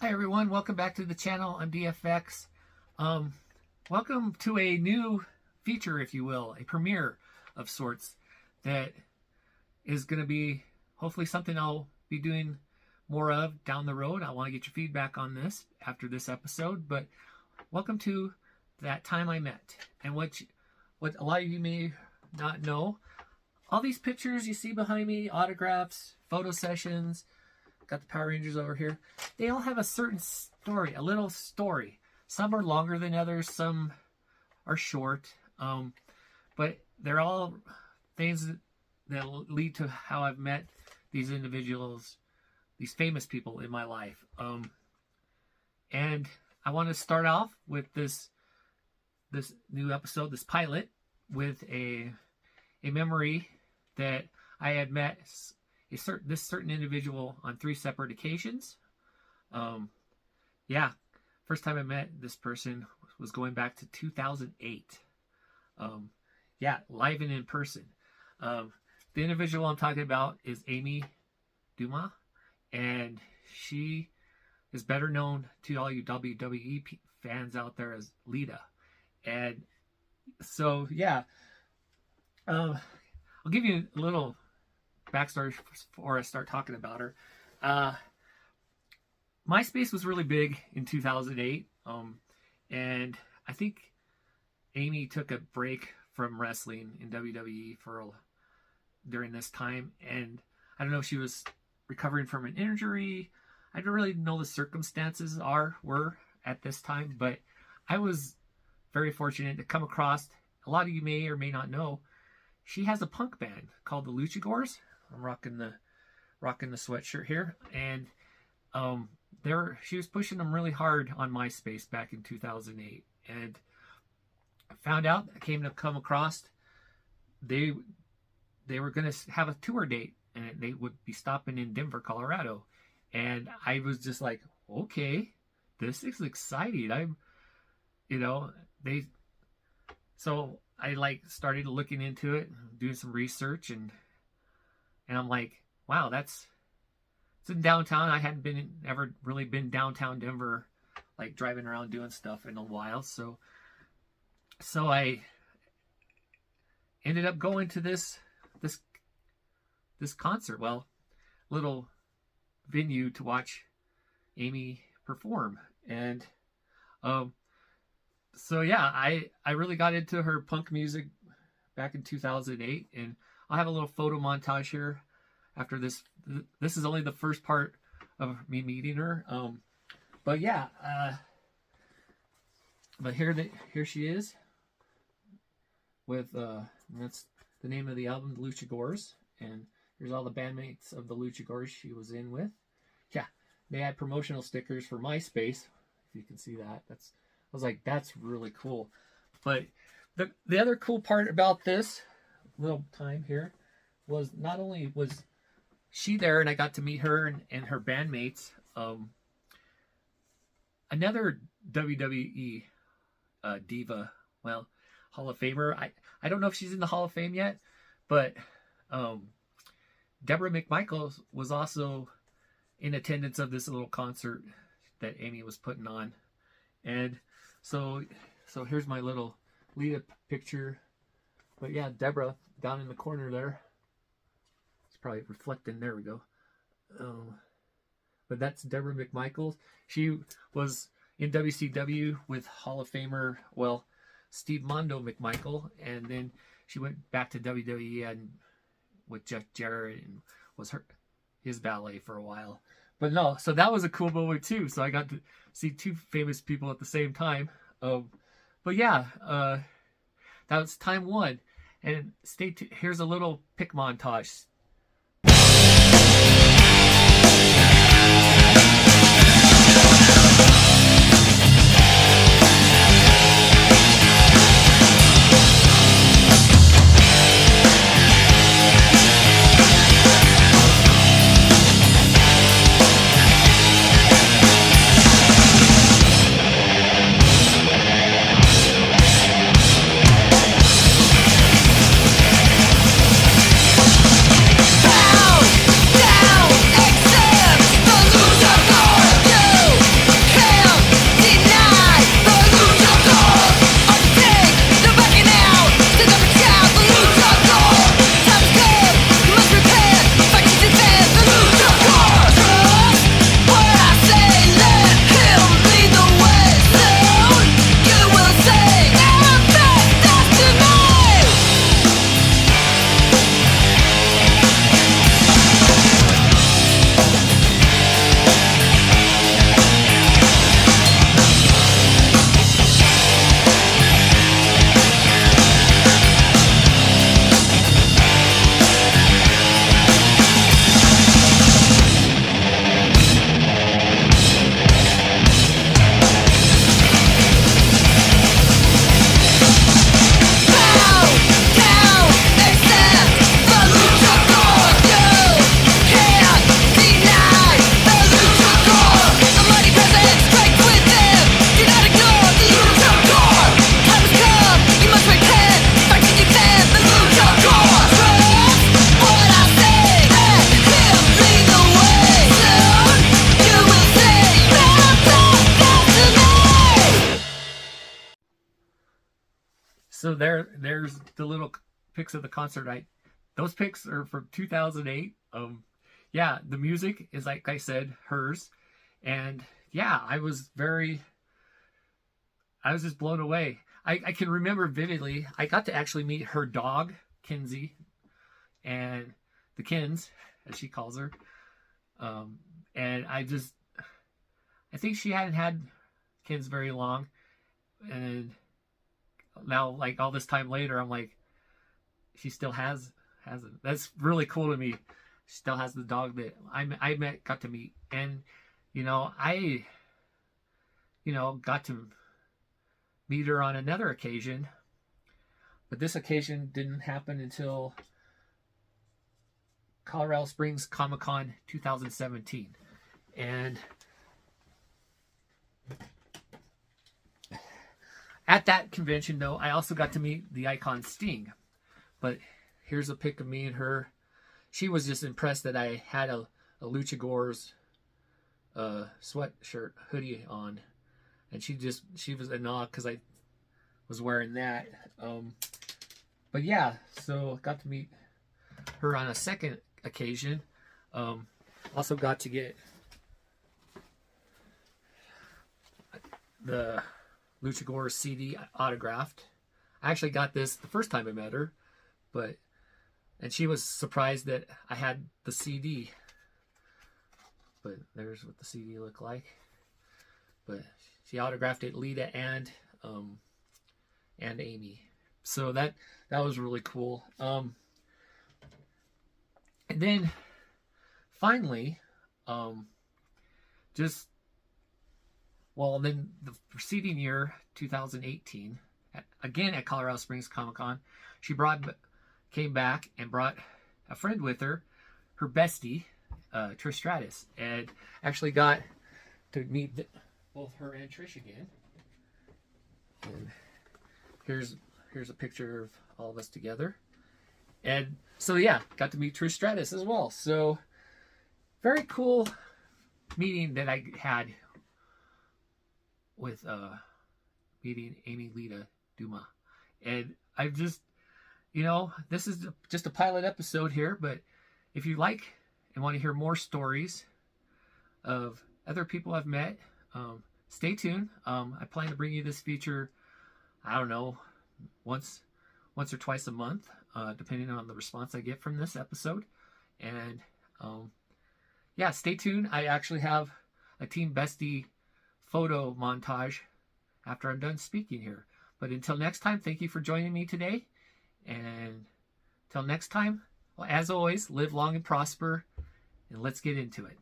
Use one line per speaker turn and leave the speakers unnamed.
Hi everyone, welcome back to the channel. I'm DFX. Welcome to a new feature, if you will, a premiere of sorts that is going to be hopefully something I'll be doing more of down the road. I want to get your feedback on this after this episode, but welcome to That Time I Met. And what a lot of you may not know, all these pictures you see behind me, autographs, photo sessions, got the Power Rangers over here. They all have a certain story, a little story. Some are longer than others, some are short. But they're all things that lead to how I've met these individuals, these famous people in my life. And I want to start off with this new episode, this pilot, with a memory that I had met this certain individual on 3 separate occasions. First time I met this person was going back to 2008. Live and in person. The individual I'm talking about is Dumas, and she is better known to all you WWE fans out there as Lita. And so, I'll give you a little backstory before I start talking about her. MySpace was really big in 2008, and I think Amy took a break from wrestling in WWE during this time, and I don't know if she was recovering from an injury. I don't really know the circumstances were at this time, but I was very fortunate to come across, a lot of you may or may not know, she has a punk band called the Luchagors. I'm rocking the sweatshirt here, and she was pushing them really hard on MySpace back in 2008, and I found out, I come across they were going to have a tour date, and they would be stopping in Denver, Colorado, and I was just like, okay, this is exciting. So I started looking into it, doing some research, and I'm like, wow, it's in downtown. I hadn't ever really been downtown Denver, like driving around doing stuff in a while. So I ended up going to this concert, little venue to watch Amy perform. And I really got into her punk music back in 2008, and I'll have a little photo montage here after this. This is only the first part of me meeting her. But here she is with that's the name of the album, The Luchagors, and here's all the bandmates of the Luchagors she was in with. Yeah, they had promotional stickers for MySpace, if you can see that. I was like, that's really cool. But the other cool part about this little time here was not only was she there and I got to meet her and her bandmates, another WWE diva, Hall of Famer. I don't know if she's in the Hall of Fame yet, but Deborah McMichael was also in attendance of this little concert that Amy was putting on. And so here's my little Lita picture. But yeah, Deborah down in the corner there. It's probably reflecting. There we go. But that's Deborah McMichael. She was in WCW with Hall of Famer, Steve Mondo McMichael, and then she went back to WWE and with Jeff Jarrett and was his valet for a while. But no, so that was a cool moment too. So I got to see 2 famous people at the same time. That was time 1. And stay tuned. Here's a little pic montage. So there's the little pics of the concert. Those pics are from 2008. Yeah, the music is, like I said, hers. And yeah, I was just blown away. I can remember vividly, I got to actually meet her dog, Kinsey, and the Kins, as she calls her. And I think she hadn't had Kins very long. And now, like, all this time later, I'm like, she still has it. That's really cool to me. She still has the dog that I got to meet. And, I got to meet her on another occasion, but this occasion didn't happen until Colorado Springs Comic-Con 2017. And at that convention, though, I also got to meet the icon Sting. But here's a pic of me and her. She was just impressed that I had a Lucha Gore's sweatshirt hoodie on. And she was in awe because I was wearing that. But yeah, so got to meet her on a second occasion. Also got to get the Lucha Gore CD autographed. I actually got this the first time I met her, and she was surprised that I had the CD. But there's what the CD looked like. But she autographed it, Lita and Amy. So that was really cool. And then finally, then the preceding year, 2018, again at Colorado Springs Comic-Con, she came back and brought a friend with her, her bestie, Trish Stratus, and actually got to meet both her and Trish again. And here's a picture of all of us together. And so yeah, got to meet Trish Stratus as well. So very cool meeting that I had with meeting Amy, Lita, Dumas. And I just, this is just a pilot episode here, but if you like and want to hear more stories of other people I've met, stay tuned. I plan to bring you this feature, I don't know, once or twice a month, depending on the response I get from this episode. And yeah, stay tuned. I actually have a Team Bestie photo montage after I'm done speaking here. But until next time, thank you for joining me today. And until next time, well, as always, live long and prosper, and let's get into it.